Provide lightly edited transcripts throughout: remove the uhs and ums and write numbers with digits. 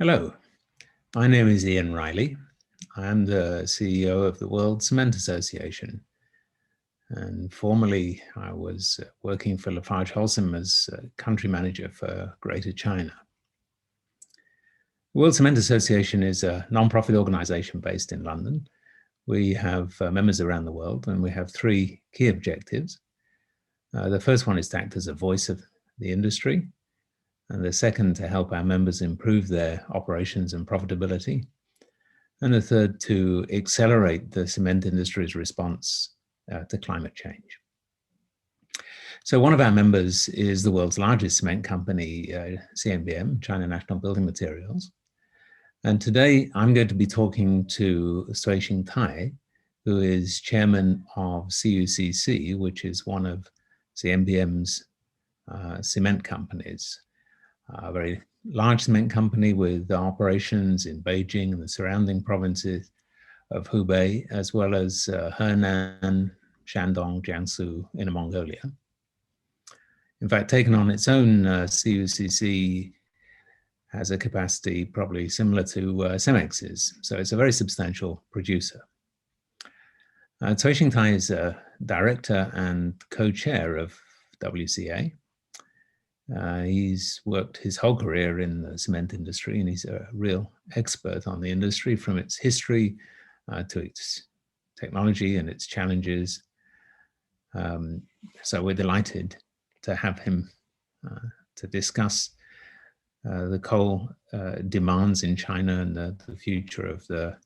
Hello, my name is Ian Riley. I am the CEO of the World Cement Association. And formerly, I was working for Lafarge Holcim as country manager for Greater China. The World Cement Association is a non-profit organization based in London. We have members around the world, and we have three key objectives. The first one is to act as a voice of the industry, and the second to help our members improve their operations and profitability, and the third to accelerate the cement industry's response to climate change. So one of our members is the world's largest cement company, CMBM, China National Building Materials. And today I'm going to be talking to Cui Xingtai, who is chairman of CUCC, which is one of CMBM's cement companies. A very large cement company with operations in Beijing and the surrounding provinces of Hubei, as well as Henan, Shandong, Jiangsu, Inner Mongolia. In fact, taken on its own, CUCC has a capacity probably similar to Cemex's, so it's a very substantial producer. Cui Xingtai is a director and co-chair of WCA. He's worked his whole career in the cement industry, and he's a real expert on the industry, from its history to its technology and its challenges. So we're delighted to have him to discuss the coal demands in China and the future of the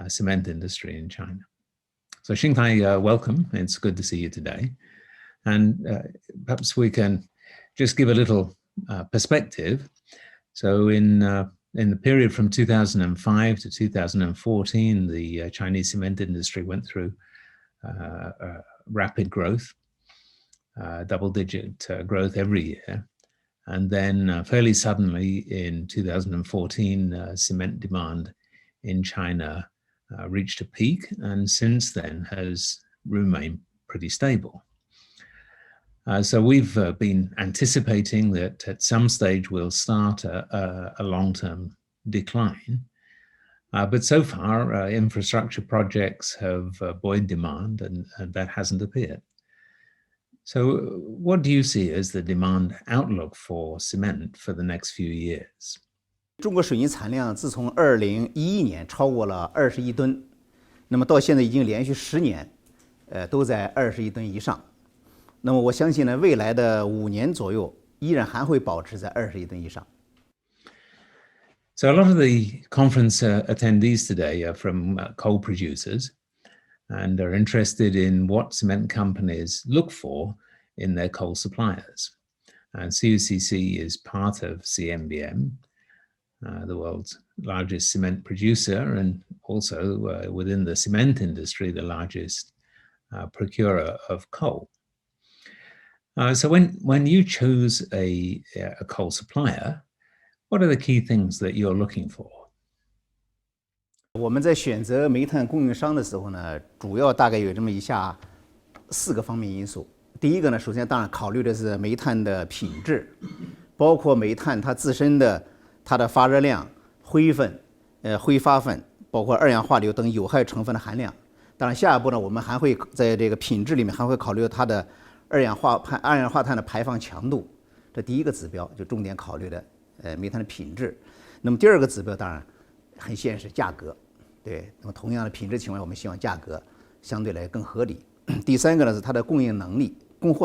cement industry in China. So Xingtai, welcome. It's good to see you today. And perhaps we can just give a little perspective. So in the period from 2005 to 2014, the Chinese cement industry went through rapid growth, double-digit growth every year. And then fairly suddenly in 2014, cement demand in China reached a peak, and since then has remained pretty stable. So we've been anticipating that at some stage we'll start a long-term decline. But so far, infrastructure projects have buoyed demand, and that hasn't appeared. So what do you see as the demand outlook for cement for the next few years? 中国水泥产量自从2011年超过了20亿吨，那么到现在已经连续10年，都在20亿吨以上。那么我相信呢，未来的5年左右依然还会保持在20亿吨以上。So a lot of the conference attendees today are from coal producers and are interested in what cement companies look for in their coal suppliers. And CUCC is part of CMBM, the world's largest cement producer, and also within the cement industry, the largest procurer of coal. So when you choose a coal supplier, what are the key things that you're looking for? 我们在选择煤炭供应商的时候呢，主要大概有这么以下4个方面因素。第一个呢，首先当然考虑的是煤炭的品质，包括煤炭它自身的它的发热量、灰分、挥发分，包括二氧化硫等有害成分的含量。当然，下一步呢，我们还会在这个品质里面还会考虑它的二氧化碳的排放强度。这第一个指标就重点考虑的煤炭的品质。那么第二个指标当然很现实，价格。对，那么同样的品质情况下，我们希望价格相对来更合理。第三个呢是它的供货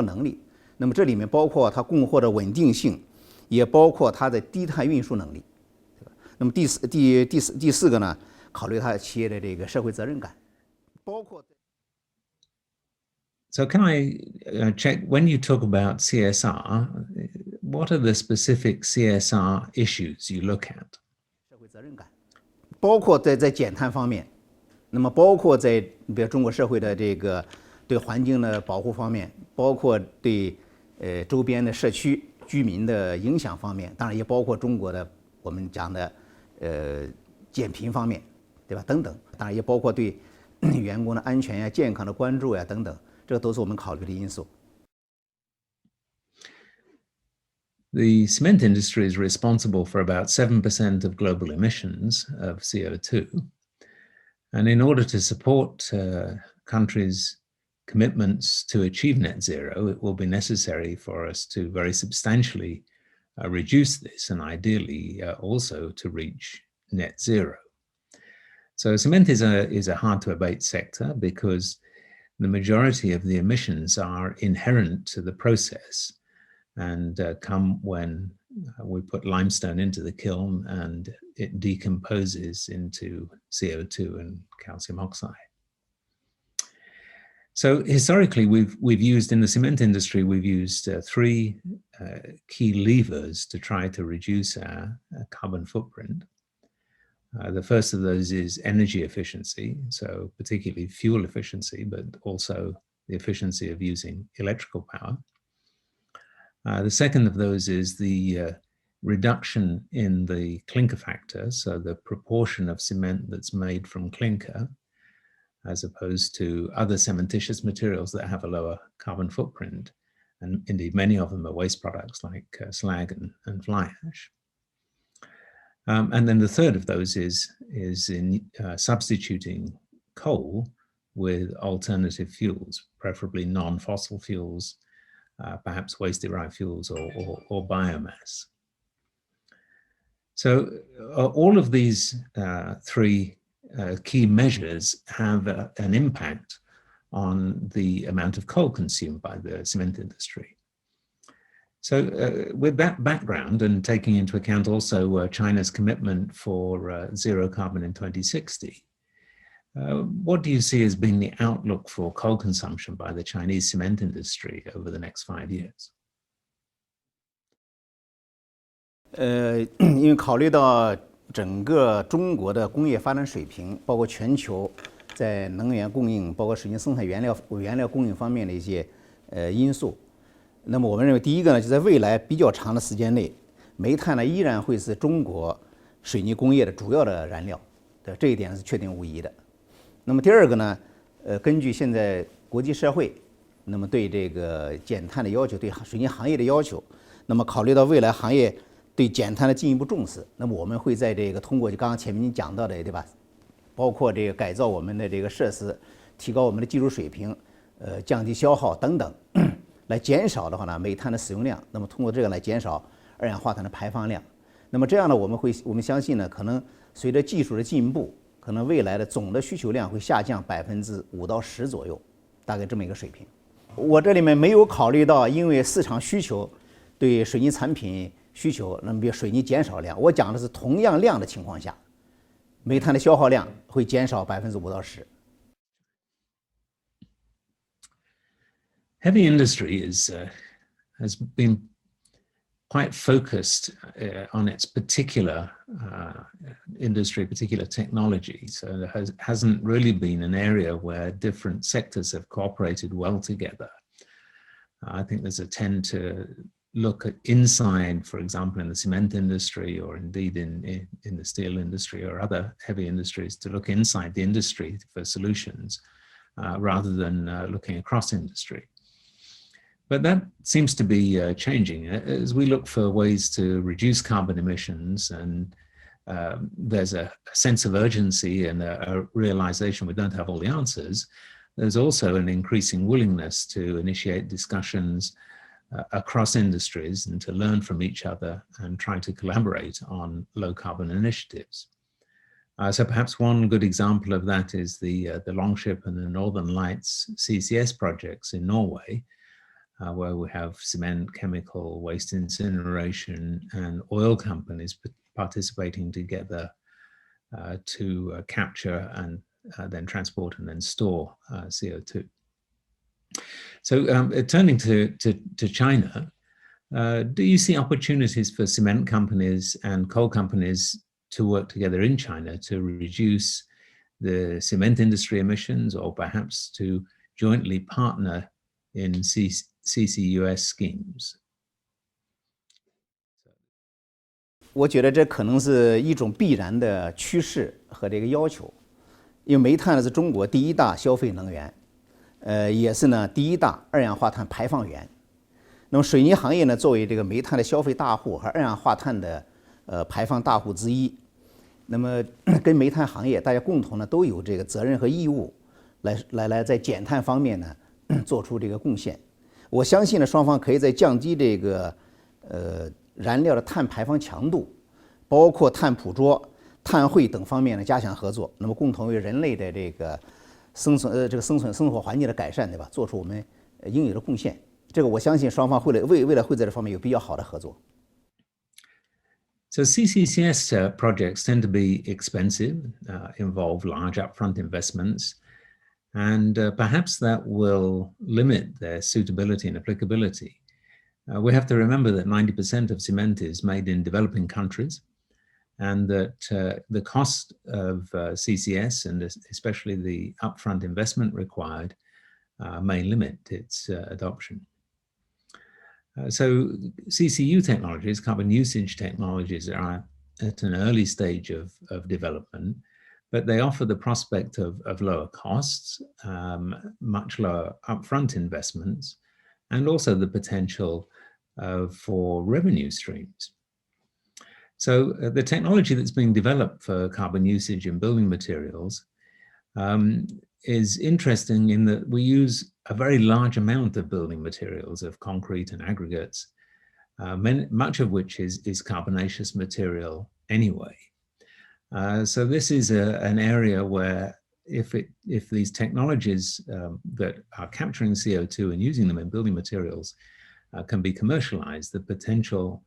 能力。那么这里面包括它供货的稳定性，也包括它的低碳运输能力。那么第四个呢，考虑它企业的这个社会责任感，包括。So can I check, when you talk about CSR, what are the specific CSR issues you look at? 社会责任感，包括在减碳方面，那么包括在比如中国社会的这个对环境的保护方面，包括对周边的社区居民的影响方面，当然也包括中国的我们讲的减贫方面，对吧？等等，当然也包括对员工的安全呀、健康的关注呀等等。这都是我们考虑的因素。The cement industry is responsible for about 7% of global emissions of CO2. And in order to support countries' commitments to achieve net zero, it will be necessary for us to very substantially reduce this, and ideally also to reach net zero. So cement is a hard to abate sector because the majority of the emissions are inherent to the process and come when we put limestone into the kiln and it decomposes into CO2 and calcium oxide. So historically, we've used, in the cement industry, we've used three key levers to try to reduce our carbon footprint. The first of those is energy efficiency, so particularly fuel efficiency, but also the efficiency of using electrical power. The second of those is the reduction in the clinker factor, so the proportion of cement that's made from clinker, as opposed to other cementitious materials that have a lower carbon footprint. And indeed, many of them are waste products like slag and fly ash. And then the third of those is in substituting coal with alternative fuels, preferably non-fossil fuels, perhaps waste-derived fuels or biomass. So all of these three key measures have an impact on the amount of coal consumed by the cement industry. So with that background and taking into account also China's commitment for zero carbon in 2060, what do you see as being the outlook for coal consumption by the Chinese cement industry over the next 5 years? 因为考虑到整个中国的工业发展水平，包括全球在能源供应，包括水泥生产原料供应方面的一些因素，那么我们认为，第一个呢，就在未来比较长的时间内，煤炭呢依然会是中国水泥工业的主要的燃料，这一点是确定无疑的。那么第二个呢，根据现在国际社会，那么对这个减碳的要求，对水泥行业的要求，那么考虑到未来行业对减碳的进一步重视，那么我们会在这个通过就刚刚前面您讲到的，对吧？包括这个改造我们的这个设施，提高我们的技术水平，降低消耗等等，来减少的话呢，煤炭的使用量。那么通过这个来减少二氧化碳的排放量。那么这样呢，我们相信呢，可能随着技术的进步，可能未来的总的需求量会下降5%到10%左右，大概这么一个水平。我这里面没有考虑到，因为市场需求对水泥产品需求，那么比如水泥减少量，我讲的是同样量的情况下，煤炭的消耗量会减少5%到10%。Heavy industry has been quite focused on its particular industry, particular technology. So there hasn't really been an area where different sectors have cooperated well together. I think there's a tend to look at inside, for example, in the cement industry or indeed in the steel industry or other heavy industries, to look inside the industry for solutions rather than looking across industry. But that seems to be changing as we look for ways to reduce carbon emissions, and there's a sense of urgency and a realization we don't have all the answers. There's also an increasing willingness to initiate discussions across industries and to learn from each other and try to collaborate on low carbon initiatives. So perhaps one good example of that is the Longship and the Northern Lights CCS projects in Norway, where we have cement, chemical, waste incineration, and oil companies participating together to capture and then transport and then store CO2. So turning to China, do you see opportunities for cement companies and coal companies to work together in China to reduce the cement industry emissions, or perhaps to jointly partner in CCUS schemes? 我觉得这可能是一种必然的趋势和这个要求，因为煤炭呢是中国第一大消费能源，也是呢第一大二氧化碳排放源。那么水泥行业呢，作为这个煤炭的消费大户和二氧化碳的排放大户之一，那么跟煤炭行业大家共同呢都有这个责任和义务，来在减碳方面呢做出这个贡献。我相信呢，双方可以在降低这个燃料的碳排放强度，包括碳捕捉、碳汇等方面呢加强合作，那么共同为人类的这个生活环境的改善，对吧？做出我们应有的贡献。这个我相信双方未来会在这方面有比较好的合作。So CCCS projects tend to be expensive, involve large upfront investments, and perhaps that will limit their suitability and applicability. We have to remember that 90% of cement is made in developing countries, and that the cost of CCS, and especially the upfront investment required, may limit its adoption. So CCU technologies, carbon usage technologies, are at an early stage of development, but they offer the prospect of lower costs, much lower upfront investments, and also the potential for revenue streams. So the technology that's being developed for carbon usage in building materials is interesting in that we use a very large amount of building materials, of concrete and aggregates, much of which is carbonaceous material anyway. So this is an area where if these technologies that are capturing CO2 and using them in building materials can be commercialized, the potential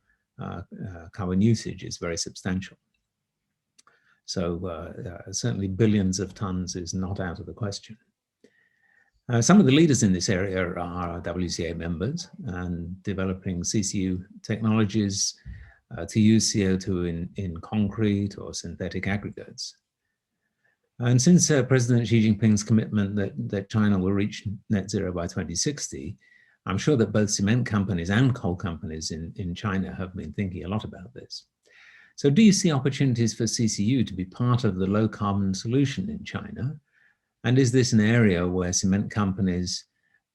carbon usage is very substantial. So certainly billions of tons is not out of the question. Some of the leaders in this area are WCA members and developing CCU technologies to use CO2 in concrete or synthetic aggregates. And since President Xi Jinping's commitment that China will reach net zero by 2060, I'm sure that both cement companies and coal companies in China have been thinking a lot about this. So do you see opportunities for CCU to be part of the low carbon solution in China? And is this an area where cement companies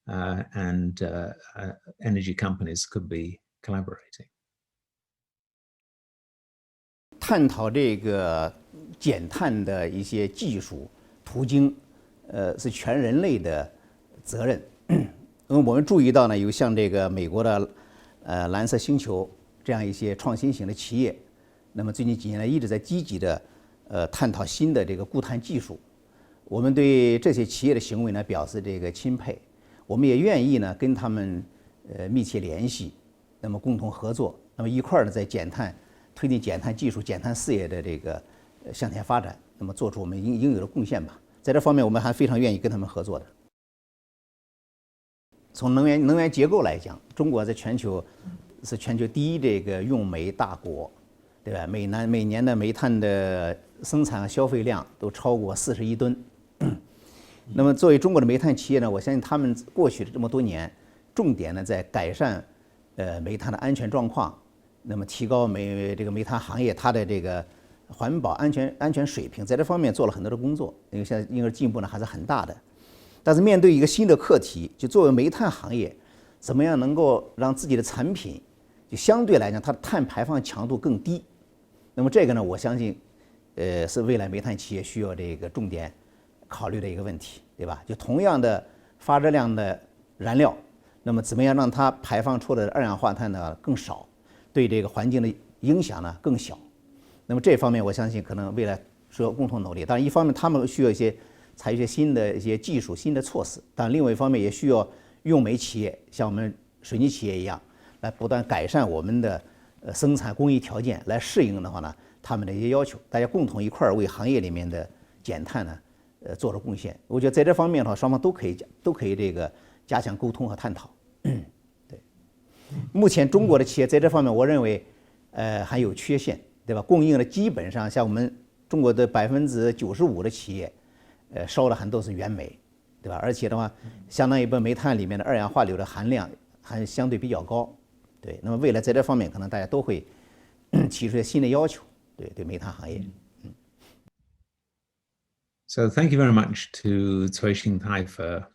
and energy companies could be collaborating? 探讨这个减碳的一些技术途径，是全人类的责任。因为我们注意到呢，有像这个美国的蓝色星球这样一些创新型的企业，那么最近几年来一直在积极的探讨新的这个固碳技术。我们对这些企业的行为呢表示这个钦佩，我们也愿意呢跟他们密切联系，那么共同合作，那么一块儿呢在推进减碳技术、减碳事业的这个向前发展，那么做出我们应有的贡献吧。在这方面，我们还非常愿意跟他们合作的。从能源结构来讲，中国在全球是全球第一这个用煤大国，对吧？每年的煤炭的生产和消费量都超过40亿吨。那么作为中国的煤炭企业呢，我相信他们过去的这么多年，重点呢在改善煤炭的安全状况，那么提高煤炭行业它的这个环保安全水平，在这方面做了很多的工作，因为现在应该进步呢还是很大的。但是面对一个新的课题，就作为煤炭行业，怎么样能够让自己的产品就相对来讲它的碳排放强度更低？那么这个呢，我相信是未来煤炭企业需要这个重点考虑的一个问题，对吧？就同样的发热量的燃料，那么怎么样让它排放出的二氧化碳呢更少，对这个环境的影响呢更小？那么这方面我相信可能未来需要共同努力。当然，一方面他们需要采取一些新的一些技术、新的措施，但另外一方面也需要用煤企业像我们水泥企业一样，来不断改善我们的生产工艺条件，来适应的话呢，他们的一些要求，大家共同一块儿为行业里面的减碳呢，做出贡献。我觉得在这方面的话，双方都可以这个加强沟通和探讨。对，目前中国的企业在这方面，我认为还有缺陷，对吧？供应的基本上像我们中国的95%的企业，烧的很多是原煤，对吧？而且的话，相当于把煤炭里面的二氧化硫的含量还相对比较高。对，那么未来在这方面可能大家都会提出新的要求，对煤炭行业。So thank you very much to Cui Xingtai for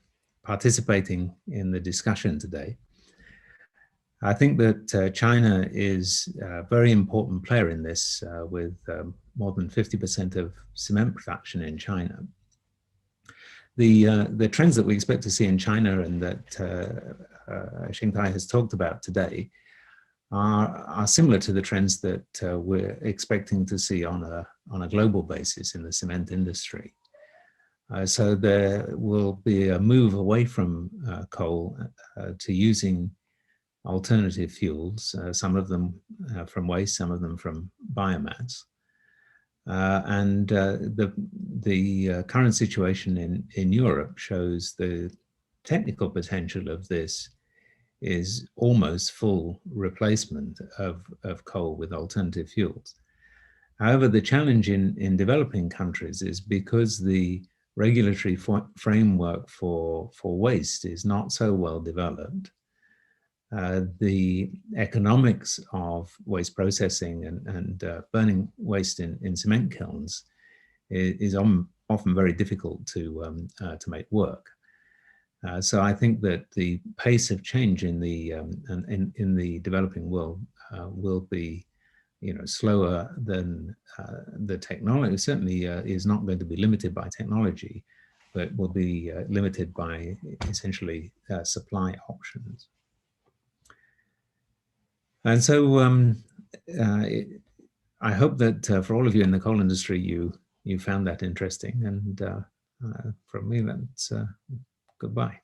participating in the discussion today. I think that China is a very important player in this, with more than 50% of cement production in China. The trends that we expect to see in China and that Xingtai has talked about today are similar to the trends that we're expecting to see on a global basis in the cement industry. So there will be a move away from coal to using alternative fuels, some of them from waste, some of them from biomass. And the current situation in Europe shows the technical potential of this is almost full replacement of coal with alternative fuels. However, the challenge in developing countries is because the regulatory framework for waste is not so well developed. The economics of waste processing and burning waste in cement kilns is often very difficult to make work. So I think that the pace of change in the developing world will be, slower than the technology. Certainly is not going to be limited by technology, but will be limited by essentially supply options. And so I hope that for all of you in the coal industry, you found that interesting. And from me, that's goodbye.